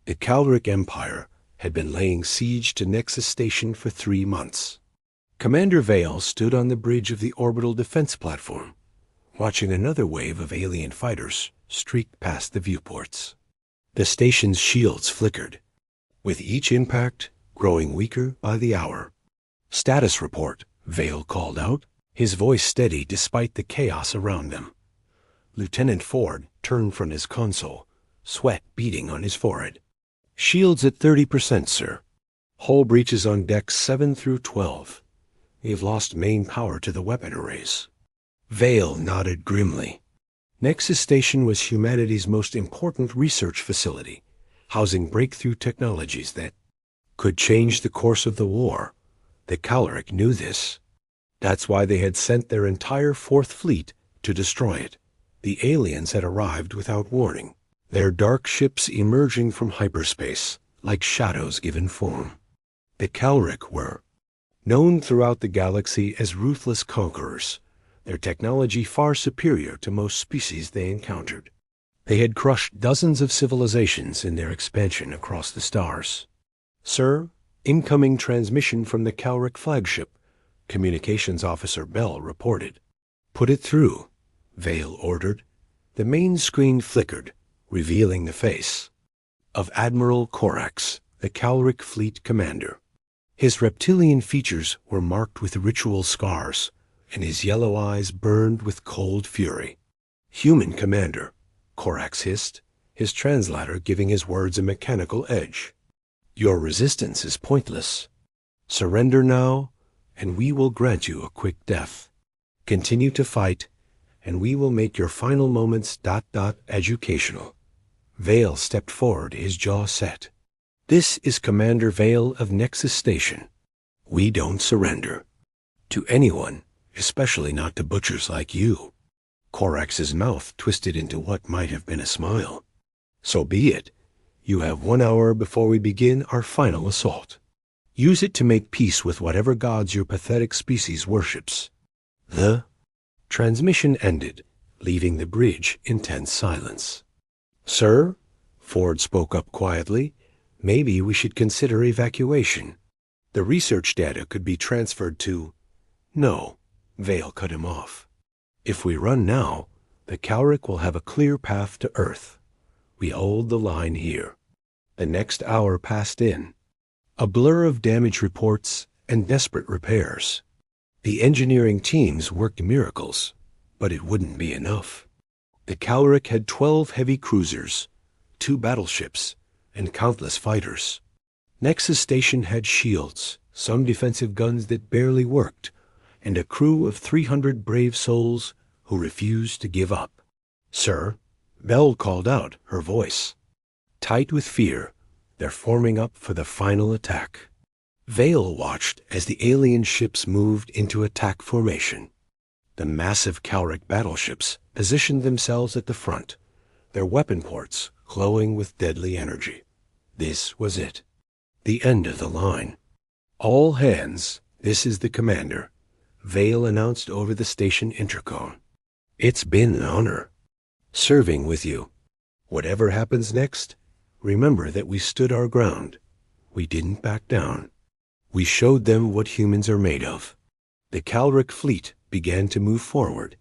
The Calric Empire had been laying siege to Nexus Station for 3 months. Commander Vale stood on the bridge of the orbital defense platform, watching another wave of alien fighters streak past the viewports. The station's shields flickered, with each impact growing weaker by the hour. "Status report," Vale called out, his voice steady despite the chaos around them. Lieutenant Ford turned from his console, sweat beading on his forehead. "Shields at 30%, sir. Hull breaches on decks 7 through 12. We've lost main power to the weapon arrays." Vale nodded grimly. Nexus Station was humanity's most important research facility, housing breakthrough technologies that could change the course of the war. The Calric knew this. That's why they had sent their entire 4th Fleet to destroy it. The aliens had arrived without warning, their dark ships emerging from hyperspace like shadows given form. The Calric were known throughout the galaxy as ruthless conquerors, their technology far superior to most species they encountered. They had crushed dozens of civilizations in their expansion across the stars. "Sir, incoming transmission from the Calric flagship," Communications Officer Bell reported. "Put it through," Vale ordered. The main screen flickered, revealing the face of Admiral Corax, the Calric fleet commander. His reptilian features were marked with ritual scars, and his yellow eyes burned with cold fury. "Human commander," Corax hissed, his translator giving his words a mechanical edge. "Your resistance is pointless. Surrender now, and we will grant you a quick death. Continue to fight, and we will make your final moments ... educational." Vale stepped forward, his jaw set. "This is Commander Vale of Nexus Station. We don't surrender. To anyone, especially not to butchers like you." Corax's mouth twisted into what might have been a smile. "So be it. You have 1 hour before we begin our final assault. Use it to make peace with whatever gods your pathetic species worships." The transmission ended, leaving the bridge in tense silence. "Sir," Ford spoke up quietly, "maybe we should consider evacuation. The research data could be transferred to—" "No," Vale cut him off. "If we run now, the Calric will have a clear path to Earth. We hold the line here." The next hour passed in, a blur of damage reports and desperate repairs. The engineering teams worked miracles, but it wouldn't be enough. The Calric had 12 heavy cruisers, 2 battleships, and countless fighters. Nexus Station had shields, some defensive guns that barely worked, and a crew of 300 brave souls who refused to give up. "Sir," Bell called out, her voice tight with fear, "they're forming up for the final attack." Vale watched as the alien ships moved into attack formation. The massive Calric battleships positioned themselves at the front, their weapon ports glowing with deadly energy. This was it, the end of the line. "All hands, this is the commander," Vale announced over the station intercom. "It's been an honor serving with you. Whatever happens next, remember that we stood our ground. We didn't back down. We showed them what humans are made of." The Calric fleet began to move forward,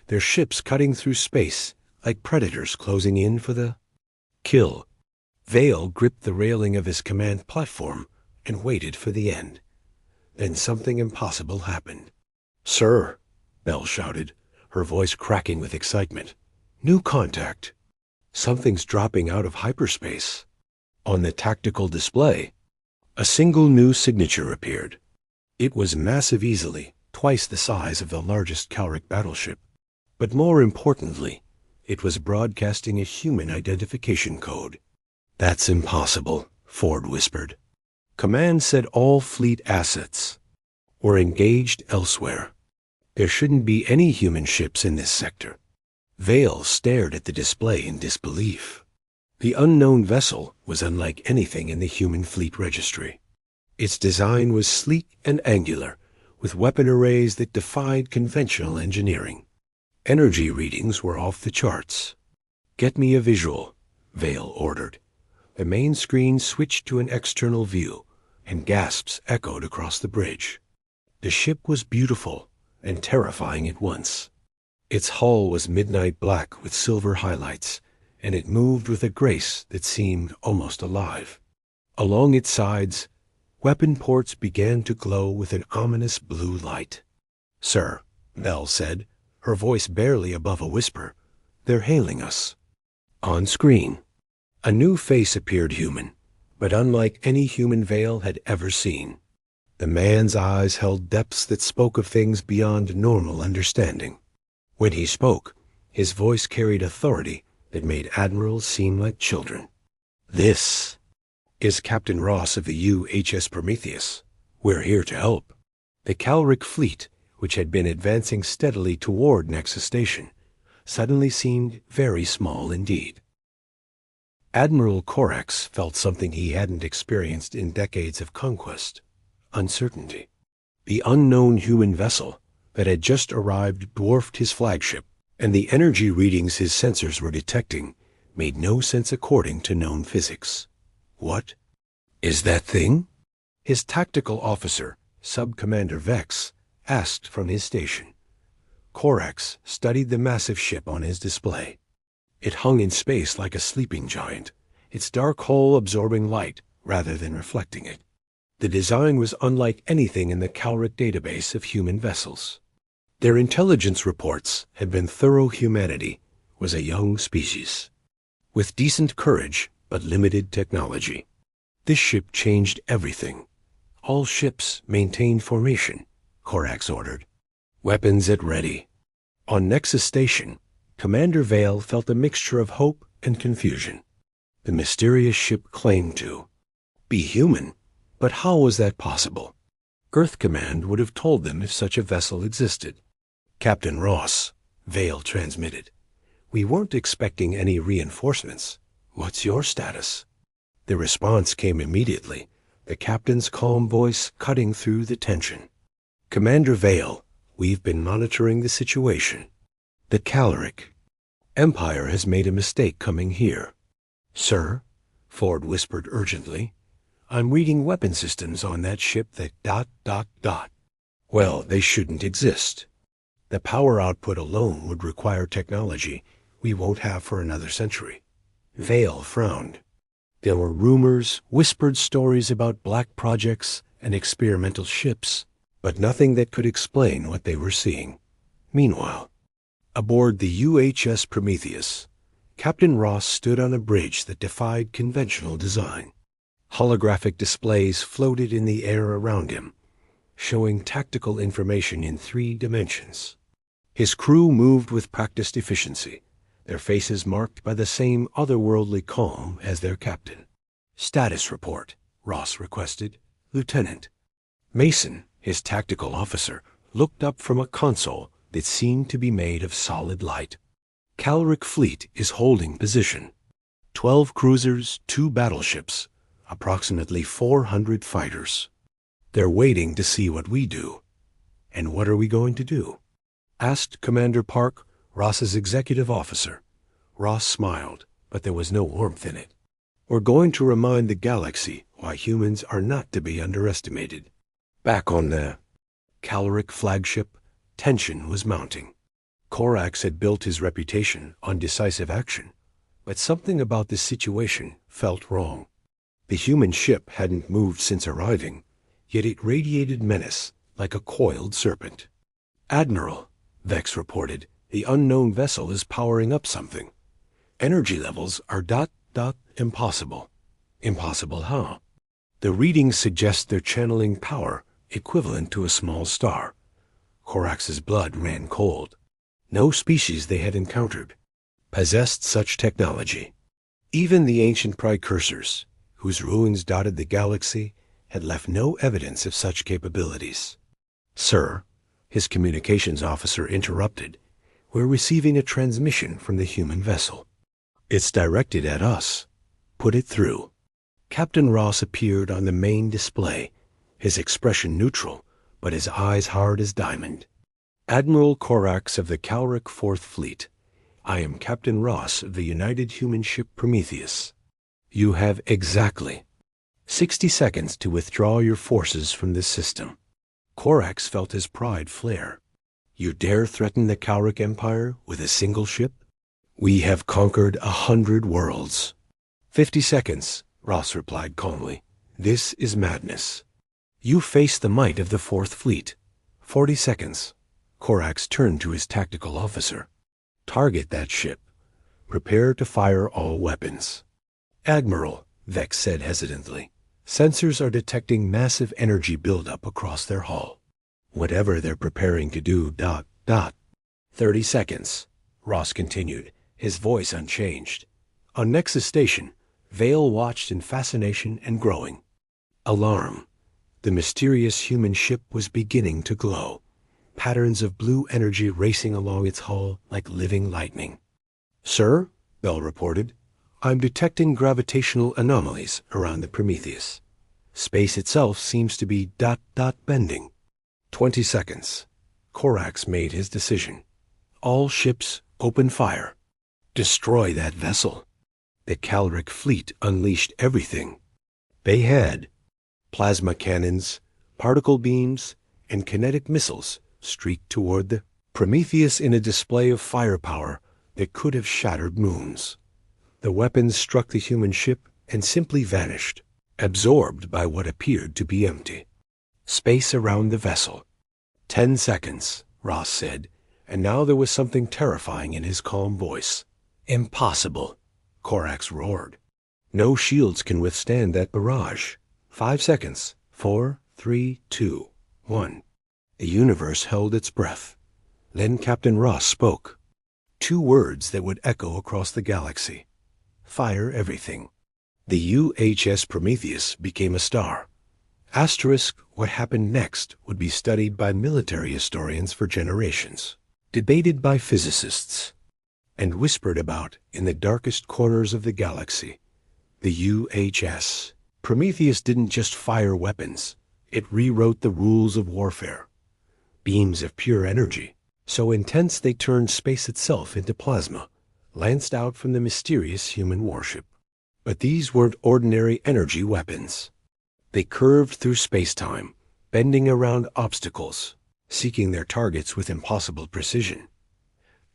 their ships cutting through space like predators closing in for the kill. Vale gripped the railing of his command platform and waited for the end. Then something impossible happened. "Sir," Bell shouted, her voice cracking with excitement. "New contact. Something's dropping out of hyperspace." On the tactical display, a single new signature appeared. It was massive, easily twice the size of the largest Calric battleship. But more importantly, it was broadcasting a human identification code. "That's impossible," Ford whispered. "Command said all fleet assets were engaged elsewhere. There shouldn't be any human ships in this sector." Vale stared at the display in disbelief. The unknown vessel was unlike anything in the human fleet registry. Its design was sleek and angular, with weapon arrays that defied conventional engineering. Energy readings were off the charts. "Get me a visual," Vale ordered. The main screen switched to an external view, and gasps echoed across the bridge. The ship was beautiful and terrifying at once. Its hull was midnight black with silver highlights, and it moved with a grace that seemed almost alive. Along its sides, weapon ports began to glow with an ominous blue light. "Sir," Bell said, her voice barely above a whisper, "they're hailing us." On screen, a new face appeared, human, but unlike any human Vale had ever seen. The man's eyes held depths that spoke of things beyond normal understanding. When he spoke, his voice carried authority that made admirals seem like children. "This is Captain Ross of the UHS Prometheus. We're here to help." The Calric fleet, which had been advancing steadily toward Nexus Station, suddenly seemed very small indeed. Admiral Corax felt something he hadn't experienced in decades of conquest: uncertainty. The unknown human vessel that had just arrived dwarfed his flagship, and the energy readings his sensors were detecting made no sense according to known physics. What is that thing? His tactical officer, Sub-Commander Vex, asked from his station. Corax studied the massive ship on his display. It hung in space like a sleeping giant, its dark hull absorbing light rather than reflecting it. The design was unlike anything in the Calric database of human vessels. Their intelligence reports had been thorough. Humanity was a young species, with decent courage but limited technology. This ship changed everything. "All ships maintain formation," Corax ordered. "Weapons at ready." On Nexus Station, Commander Vale felt a mixture of hope and confusion. The mysterious ship claimed to be human, but how was that possible? Earth Command would have told them if such a vessel existed. "Captain Ross," Vale transmitted, "we weren't expecting any reinforcements. What's your status?" The response came immediately, the captain's calm voice cutting through the tension. "Commander Vale, we've been monitoring the situation. The Calric Empire has made a mistake coming here." "Sir," Ford whispered urgently, "I'm reading weapon systems on that ship that ... Well, they shouldn't exist. The power output alone would require technology we won't have for another century." Vale frowned. There were rumors, whispered stories about black projects and experimental ships, but nothing that could explain what they were seeing. Meanwhile, aboard the UHS Prometheus, Captain Ross stood on a bridge that defied conventional design. Holographic displays floated in the air around him, showing tactical information in 3 dimensions. His crew moved with practiced efficiency, their faces marked by the same otherworldly calm as their captain. "Status report," Ross requested. "Lieutenant." Mason, his tactical officer, looked up from a console that seemed to be made of solid light. "Calric fleet is holding position. 12 cruisers, 2 battleships, approximately 400 fighters. They're waiting to see what we do." "And what are we going to do?" asked Commander Park, Ross's executive officer. Ross smiled, but there was no warmth in it. "We're going to remind the galaxy why humans are not to be underestimated." Back on the Calric flagship, tension was mounting. Corax had built his reputation on decisive action, but something about this situation felt wrong. The human ship hadn't moved since arriving, yet it radiated menace like a coiled serpent. "Admiral," Vex reported, "the unknown vessel is powering up something. Energy levels are ... impossible." "Impossible how?" "The readings suggest they're channeling power equivalent to a small star." Corax's blood ran cold. No species they had encountered possessed such technology. Even the ancient precursors, whose ruins dotted the galaxy, had left no evidence of such capabilities. "Sir," his communications officer interrupted, "we're receiving a transmission from the human vessel. It's directed at us. Put it through." Captain Ross appeared on the main display, his expression neutral, but his eyes hard as diamond. "Admiral Corax of the Calric 4th Fleet. I am Captain Ross of the United Human Ship Prometheus." You have exactly 60 seconds to withdraw your forces from this system. Korax felt his pride flare. You dare threaten the Kalric Empire with a single ship? We have conquered 100 worlds. 50 seconds, Ross replied calmly. This is madness. You face the might of the Fourth Fleet. 40 seconds. Korax turned to his tactical officer. Target that ship. Prepare to fire all weapons. Admiral, Vex said hesitantly, sensors are detecting massive energy buildup across their hull. Whatever they're preparing to do, ... 30 seconds, Ross continued, his voice unchanged. On Nexus Station, Vale watched in fascination and growing. Alarm. The mysterious human ship was beginning to glow, patterns of blue energy racing along its hull like living lightning. Sir, Bell reported, I'm detecting gravitational anomalies around the Prometheus. Space itself seems to be ... bending. 20 seconds. Korax made his decision. All ships open fire. Destroy that vessel. The Kalric fleet unleashed everything. They had plasma cannons, particle beams, and kinetic missiles streaked toward the Prometheus in a display of firepower that could have shattered moons. The weapons struck the human ship and simply vanished, absorbed by what appeared to be empty space around the vessel. 10 seconds, Ross said, and now there was something terrifying in his calm voice. Impossible, Korax roared. No shields can withstand that barrage. 5 seconds. 4, 3, 2, 1. The universe held its breath. Then Captain Ross spoke. 2 words that would echo across the galaxy. Fire everything. The UHS Prometheus became a star. Asterisk, what happened next would be studied by military historians for generations, debated by physicists, and whispered about in the darkest corners of the galaxy. The UHS. Prometheus didn't just fire weapons. It rewrote the rules of warfare. Beams of pure energy, so intense they turned space itself into plasma, lanced out from the mysterious human warship. But these weren't ordinary energy weapons. They curved through space-time, bending around obstacles, seeking their targets with impossible precision.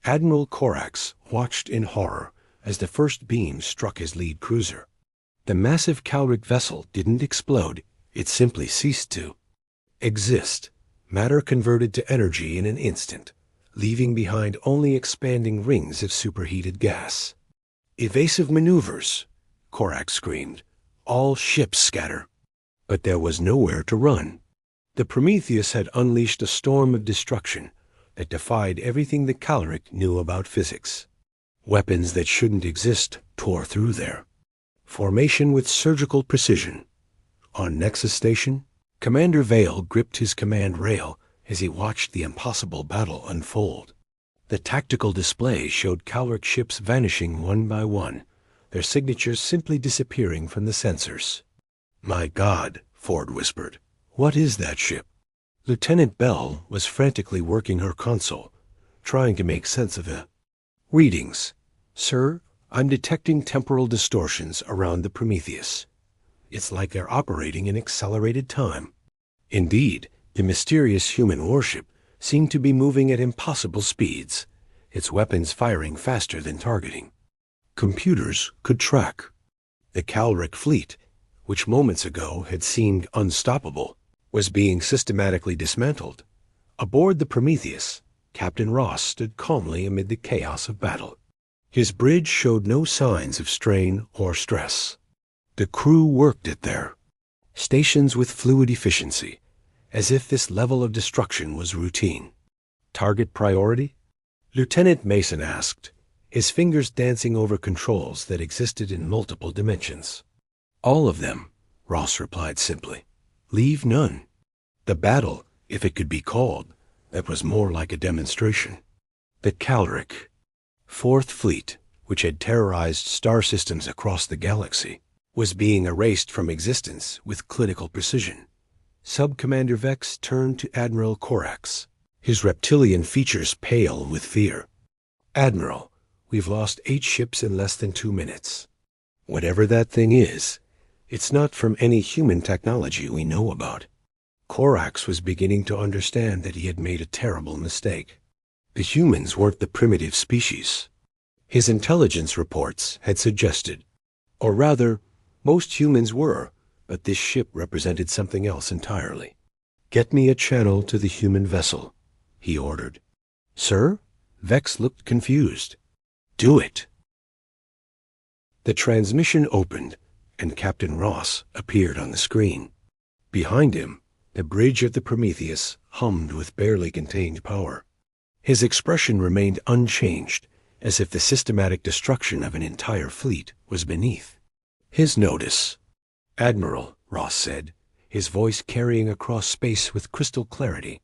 Admiral Korax watched in horror as the first beam struck his lead cruiser. The massive Kalric vessel didn't explode, it simply ceased to exist. Matter converted to energy in an instant, leaving behind only expanding rings of superheated gas. Evasive maneuvers, Korax screamed. All ships scatter. But there was nowhere to run. The Prometheus had unleashed a storm of destruction that defied everything the Kalric knew about physics. Weapons that shouldn't exist tore through there. Formation with surgical precision. On Nexus Station, Commander Vale gripped his command rail as he watched the impossible battle unfold. The tactical display showed Kalric ships vanishing one by one, their signatures simply disappearing from the sensors. My God, Ford whispered. What is that ship? Lieutenant Bell was frantically working her console, trying to make sense of the readings. Sir, I'm detecting temporal distortions around the Prometheus. It's like they're operating in accelerated time. Indeed, the mysterious human warship seemed to be moving at impossible speeds, its weapons firing faster than targeting. Computers could track. The Kalric fleet, which moments ago had seemed unstoppable, was being systematically dismantled. Aboard the Prometheus, Captain Ross stood calmly amid the chaos of battle. His bridge showed no signs of strain or stress. The crew worked it there, stations with fluid efficiency, as if this level of destruction was routine. Target priority? Lieutenant Mason asked, his fingers dancing over controls that existed in multiple dimensions. All of them, Ross replied simply. Leave none. The battle, if it could be called, that was more like a demonstration. The Kalric Fourth Fleet, which had terrorized star systems across the galaxy, was being erased from existence with clinical precision. Sub-Commander Vex turned to Admiral Korax, his reptilian features pale with fear. Admiral, we've lost 8 ships in less than 2 minutes. Whatever that thing is, it's not from any human technology we know about. Korax was beginning to understand that he had made a terrible mistake. The humans weren't the primitive species his intelligence reports had suggested. Or rather, most humans were, but this ship represented something else entirely. "Get me a channel to the human vessel," he ordered. "Sir?" Vex looked confused. "Do it." The transmission opened, and Captain Ross appeared on the screen. Behind him, the bridge of the Prometheus hummed with barely contained power. His expression remained unchanged, as if the systematic destruction of an entire fleet was beneath his notice. "Admiral," Ross said, his voice carrying across space with crystal clarity,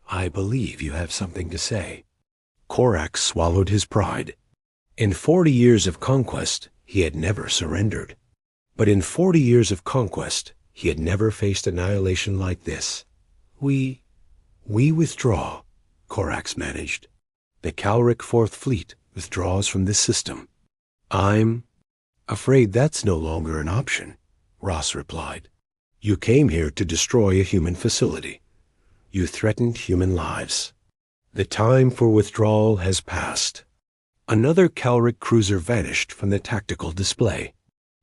"I believe you have something to say." Korax swallowed his pride. In 40 years of conquest, he had never surrendered. But in 40 years of conquest, he had never faced annihilation like this. We withdraw," Korax managed. "The Calric Fourth Fleet withdraws from this system." "I'm afraid that's no longer an option," Ross replied. "You came here to destroy a human facility. You threatened human lives. The time for withdrawal has passed." Another Calric cruiser vanished from the tactical display.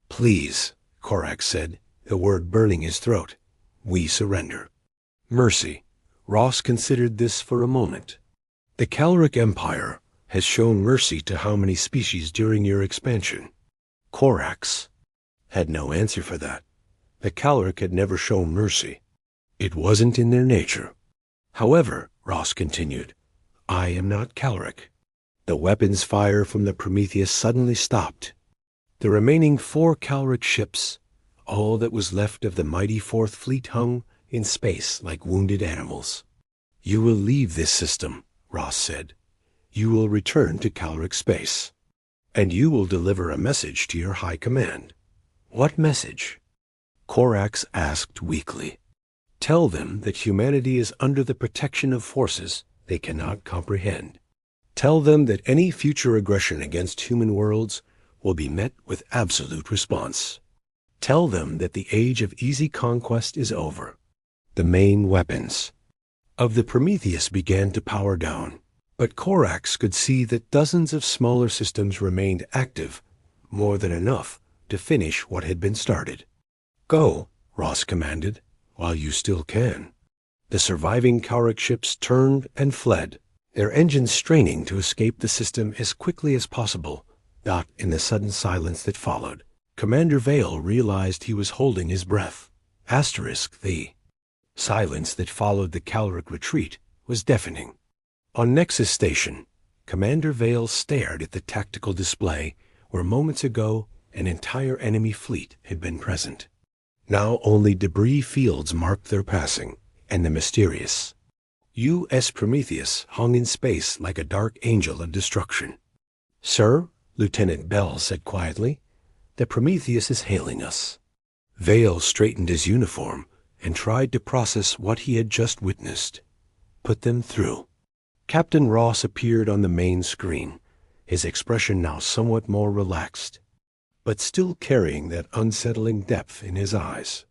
"Please," Korax said, the word burning his throat, "we surrender." "Mercy." Ross considered this for a moment. "The Calric Empire has shown mercy to how many species during your expansion?" Korax had no answer for that. The Calric had never shown mercy. It wasn't in their nature. "However," Ross continued, "I am not Calric." The weapons fire from the Prometheus suddenly stopped. The remaining 4 Calric ships, all that was left of the mighty Fourth Fleet, hung in space like wounded animals. "You will leave this system," Ross said. "You will return to Calric space. And you will deliver a message to your high command." "What message?" Korax asked weakly. "Tell them that humanity is under the protection of forces they cannot comprehend. Tell them that any future aggression against human worlds will be met with absolute response. Tell them that the age of easy conquest is over." The main weapons of the Prometheus began to power down, but Korax could see that dozens of smaller systems remained active, more than enough to finish what had been started. "Go," Ross commanded, "while you still can." The surviving Calric ships turned and fled, their engines straining to escape the system as quickly as possible. Not in the sudden silence that followed, Commander Vale realized he was holding his breath. The silence that followed the Calric retreat was deafening. On Nexus Station, Commander Vale stared at the tactical display where moments ago an entire enemy fleet had been present. Now only debris fields marked their passing, and the mysterious U.S. Prometheus hung in space like a dark angel of destruction. "Sir," Lieutenant Bell said quietly, "the Prometheus is hailing us." Vale straightened his uniform and tried to process what he had just witnessed. "Put them through." Captain Ross appeared on the main screen, his expression now somewhat more relaxed, but still carrying that unsettling depth in his eyes.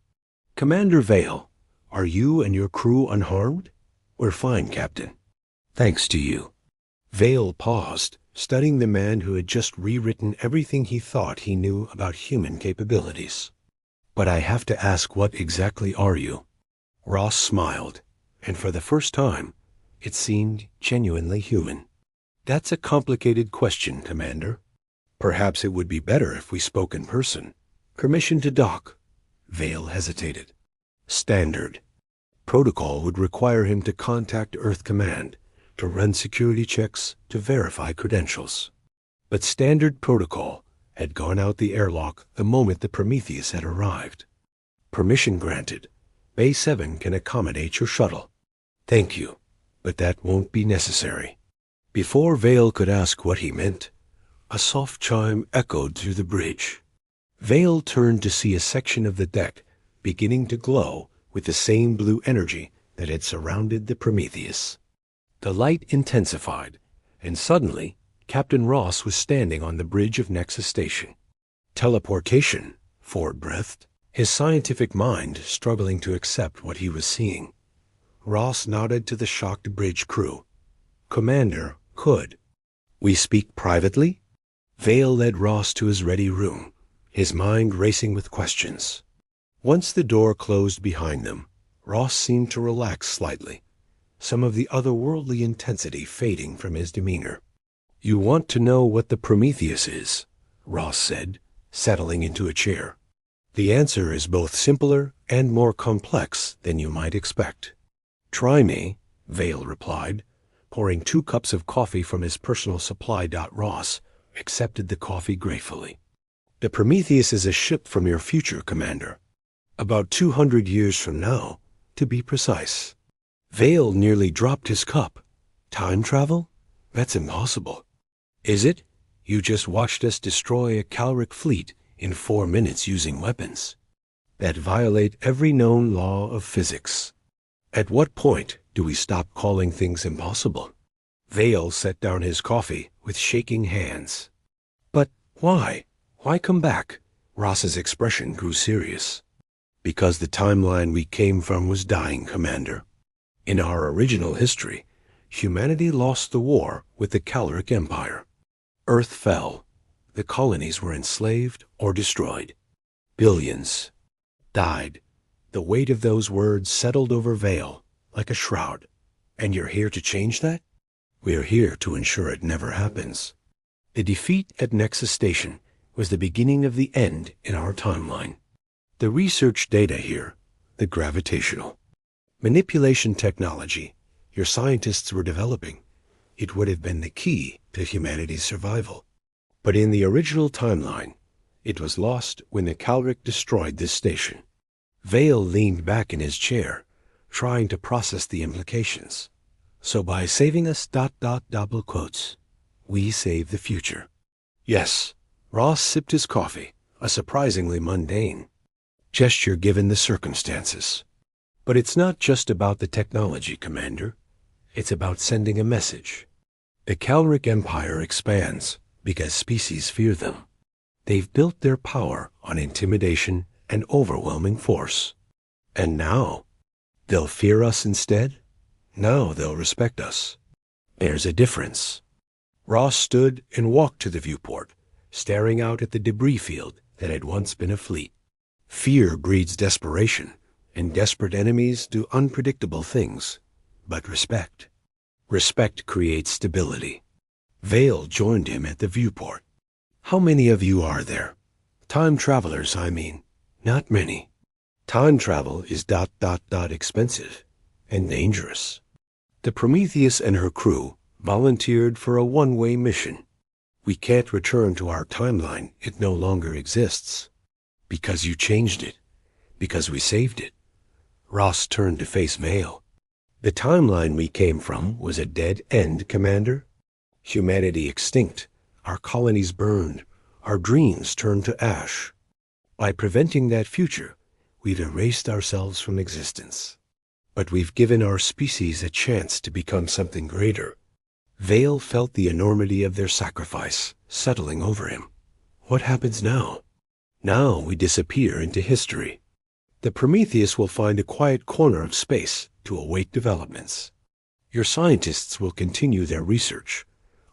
"Commander Vale, are you and your crew unharmed?" "We're fine, Captain." "Thanks to you." Vale paused, studying the man who had just rewritten everything he thought he knew about human capabilities. "But I have to ask, what exactly are you?" Ross smiled, and for the first time, it seemed genuinely human. "That's a complicated question, Commander. Perhaps it would be better if we spoke in person." "Permission to dock." Vale hesitated. "Standard. Protocol would require him to contact Earth Command, to run security checks, to verify credentials." But standard protocol had gone out the airlock the moment the Prometheus had arrived. "Permission granted. Bay 7 can accommodate your shuttle." "Thank you, but that won't be necessary." Before Vale could ask what he meant, a soft chime echoed through the bridge. Vale turned to see a section of the deck beginning to glow with the same blue energy that had surrounded the Prometheus. The light intensified, and suddenly Captain Ross was standing on the bridge of Nexus Station. Teleportation, Ford breathed, his scientific mind struggling to accept what he was seeing. Ross nodded to the shocked bridge crew. Commander, could we speak privately? Vale led Ross to his ready room, his mind racing with questions. Once the door closed behind them, Ross seemed to relax slightly, some of the otherworldly intensity fading from his demeanor. You want to know what the Prometheus is, Ross said, settling into a chair. The answer is both simpler and more complex than you might expect. Try me, Vale replied, pouring 2 cups of coffee from his personal supply. Ross accepted the coffee gratefully. The Prometheus is a ship from your future, Commander. About 200 years from now, to be precise. Vale nearly dropped his cup. Time travel? That's impossible. Is it? You just watched us destroy a Calric fleet in 4 minutes using weapons that violate every known law of physics. At what point do we stop calling things impossible? Vale set down his coffee with shaking hands. But why? Why come back? Ross's expression grew serious. Because the timeline we came from was dying, Commander. In our original history, humanity lost the war with the Calric Empire. Earth fell. The colonies were enslaved or destroyed. Billions died. The weight of those words settled over Vale like a shroud. And you're here to change that? We're here to ensure it never happens. The defeat at Nexus Station was the beginning of the end in our timeline. The research data here, the gravitational manipulation technology your scientists were developing, it would have been the key to humanity's survival. But in the original timeline, it was lost when the Calric destroyed this station. Vale leaned back in his chair, trying to process the implications. So by saving us ... double quotes, we save the future. Yes, Ross sipped his coffee, a surprisingly mundane gesture given the circumstances. But it's not just about the technology, Commander. It's about sending a message. The Calric Empire expands because species fear them. They've built their power on intimidation and overwhelming force. And now, they'll fear us instead? Now they'll respect us. There's a difference. Ross stood and walked to the viewport, staring out at the debris field that had once been a fleet. Fear breeds desperation, and desperate enemies do unpredictable things. But respect creates stability. Vale joined him at the viewport. How many of you are there? Time travelers, I mean. Not many. Time travel is ... expensive and dangerous. The Prometheus and her crew volunteered for a one-way mission. We can't return to our timeline. It no longer exists. Because you changed it. Because we saved it. Ross turned to face Vale. The timeline we came from was a dead end, Commander. Humanity extinct. Our colonies burned. Our dreams turned to ash. By preventing that future, we've erased ourselves from existence. But we've given our species a chance to become something greater. Vale felt the enormity of their sacrifice settling over him. What happens now? Now we disappear into history. The Prometheus will find a quiet corner of space to await developments. Your scientists will continue their research,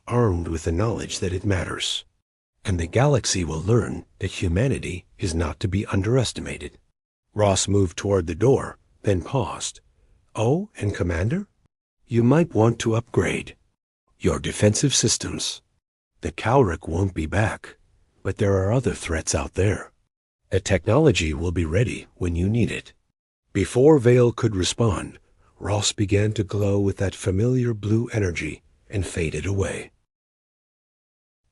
armed with the knowledge that it matters. And the galaxy will learn that humanity is not to be underestimated. Ross moved toward the door, then paused. Oh, and Commander? You might want to upgrade your defensive systems. The Calric won't be back, but there are other threats out there. The technology will be ready when you need it. Before Vale could respond, Ross began to glow with that familiar blue energy and faded away.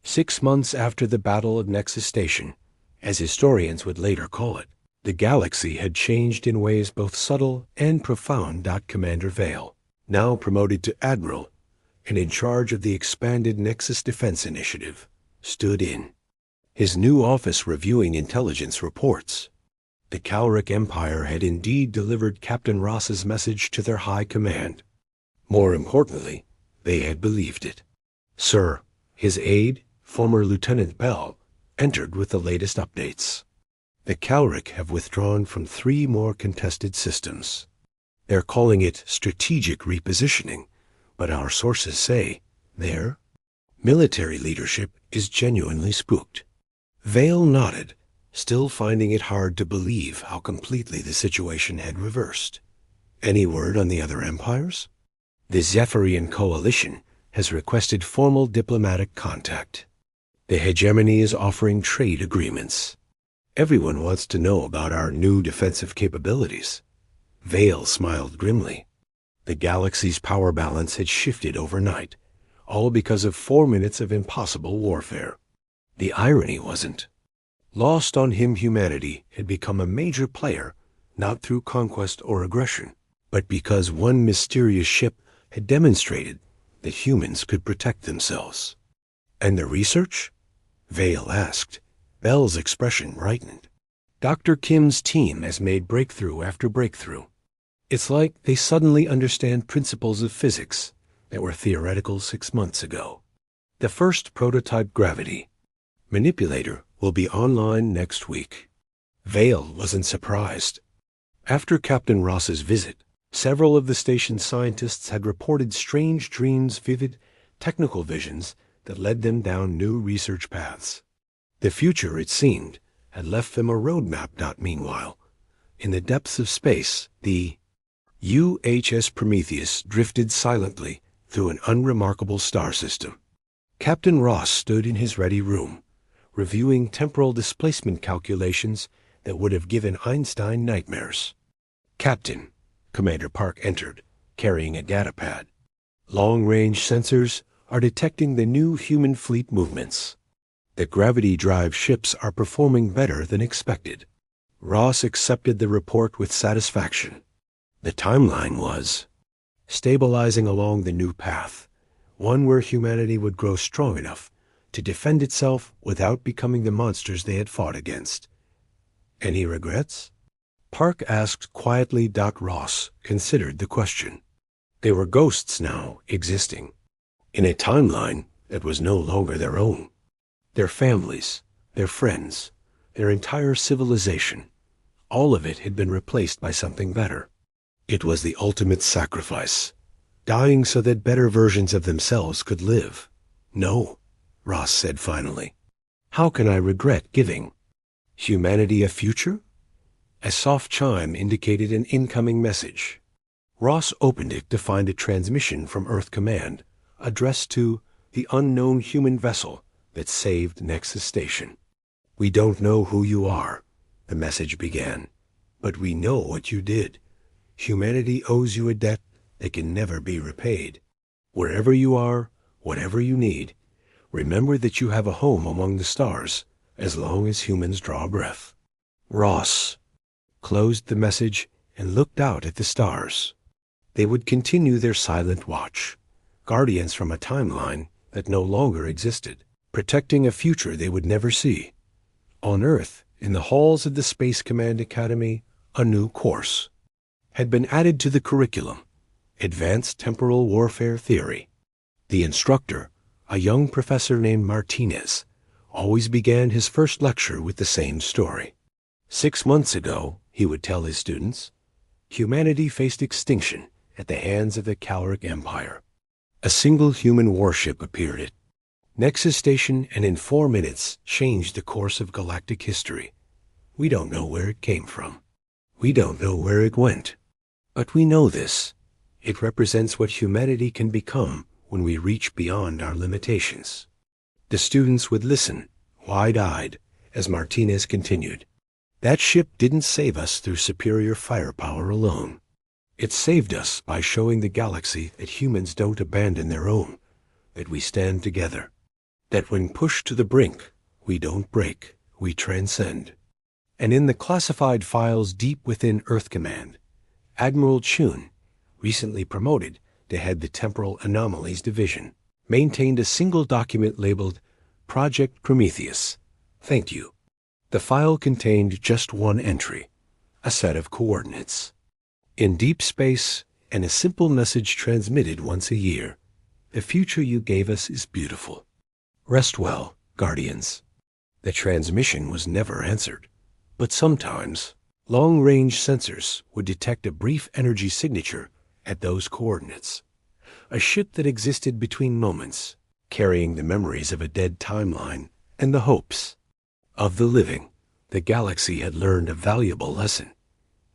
6 months after the Battle of Nexus Station, as historians would later call it, the galaxy had changed in ways both subtle and profound. Commander Vale, now promoted to Admiral and in charge of the expanded Nexus Defense Initiative, stood in his new office reviewing intelligence reports. The Calric Empire had indeed delivered Captain Ross's message to their high command. More importantly, they had believed it. Sir, his aide, former Lieutenant Bell, entered with the latest updates. The Calric have withdrawn from 3 more contested systems. They're calling it strategic repositioning, but our sources say their military leadership is genuinely spooked. Vale nodded, still finding it hard to believe how completely the situation had reversed. Any word on the other empires? The Zephyrian coalition has requested formal diplomatic contact. The hegemony is offering trade agreements. Everyone wants to know about our new defensive capabilities. Vale smiled grimly. The galaxy's power balance had shifted overnight, all because of 4 minutes of impossible warfare. The irony wasn't lost on him. Humanity had become a major player, not through conquest or aggression, but because one mysterious ship had demonstrated that humans could protect themselves. And the research? Vale asked. Bell's expression brightened. Dr. Kim's team has made breakthrough after breakthrough. It's like they suddenly understand principles of physics that were theoretical 6 months ago. The first prototype gravity manipulator will be online next week. Vale wasn't surprised. After Captain Ross's visit, several of the station's scientists had reported strange dreams, vivid technical visions that led them down new research paths. The future, it seemed, had left them a roadmap. Meanwhile, in the depths of space, the UHS Prometheus drifted silently through an unremarkable star system. Captain Ross stood in his ready room, reviewing temporal displacement calculations that would have given Einstein nightmares. Captain, Commander Park entered, carrying a datapad. Long-range sensors are detecting the new human fleet movements. The gravity-drive ships are performing better than expected. Ross accepted the report with satisfaction. The timeline was stabilizing along the new path, one where humanity would grow strong enough to defend itself without becoming the monsters they had fought against. Any regrets? Park asked quietly. Ross considered the question. They were ghosts now, existing in a timeline that was no longer their own. Their families, their friends, their entire civilization, all of it had been replaced by something better. It was the ultimate sacrifice, dying so that better versions of themselves could live. No, Ross said finally. How can I regret giving humanity a future? A soft chime indicated an incoming message. Ross opened it to find a transmission from Earth Command, addressed to the unknown human vessel that saved Nexus Station. We don't know who you are, the message began, but we know what you did. Humanity owes you a debt that can never be repaid. Wherever you are, whatever you need, remember that you have a home among the stars as long as humans draw breath. Ross closed the message and looked out at the stars. They would continue their silent watch, guardians from a timeline that no longer existed, protecting a future they would never see. On Earth, in the halls of the Space Command Academy, a new course had been added to the curriculum, Advanced Temporal Warfare Theory. The instructor, a young professor named Martinez, always began his first lecture with the same story. 6 months ago, he would tell his students, humanity faced extinction at the hands of the Calric Empire. A single human warship appeared at Nexus Station and in 4 minutes changed the course of galactic history. We don't know where it came from. We don't know where it went. But we know this. It represents what humanity can become when we reach beyond our limitations. The students would listen, wide-eyed, as Martinez continued. That ship didn't save us through superior firepower alone. It saved us by showing the galaxy that humans don't abandon their own, that we stand together, that when pushed to the brink, we don't break, we transcend. And in the classified files deep within Earth Command, Admiral Chun, recently promoted to head the Temporal Anomalies Division, maintained a single document labeled Project Prometheus. Thank you. The file contained just one entry, a set of coordinates. In deep space, and a simple message transmitted once a year. The future you gave us is beautiful. Rest well, Guardians. The transmission was never answered, but sometimes long-range sensors would detect a brief energy signature at those coordinates. A ship that existed between moments, carrying the memories of a dead timeline and the hopes of the living. The galaxy had learned a valuable lesson.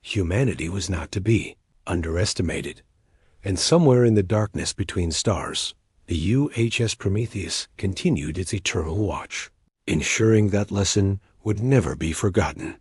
Humanity was not to be underestimated. And somewhere in the darkness between stars, the UHS Prometheus continued its eternal watch, ensuring that lesson would never be forgotten.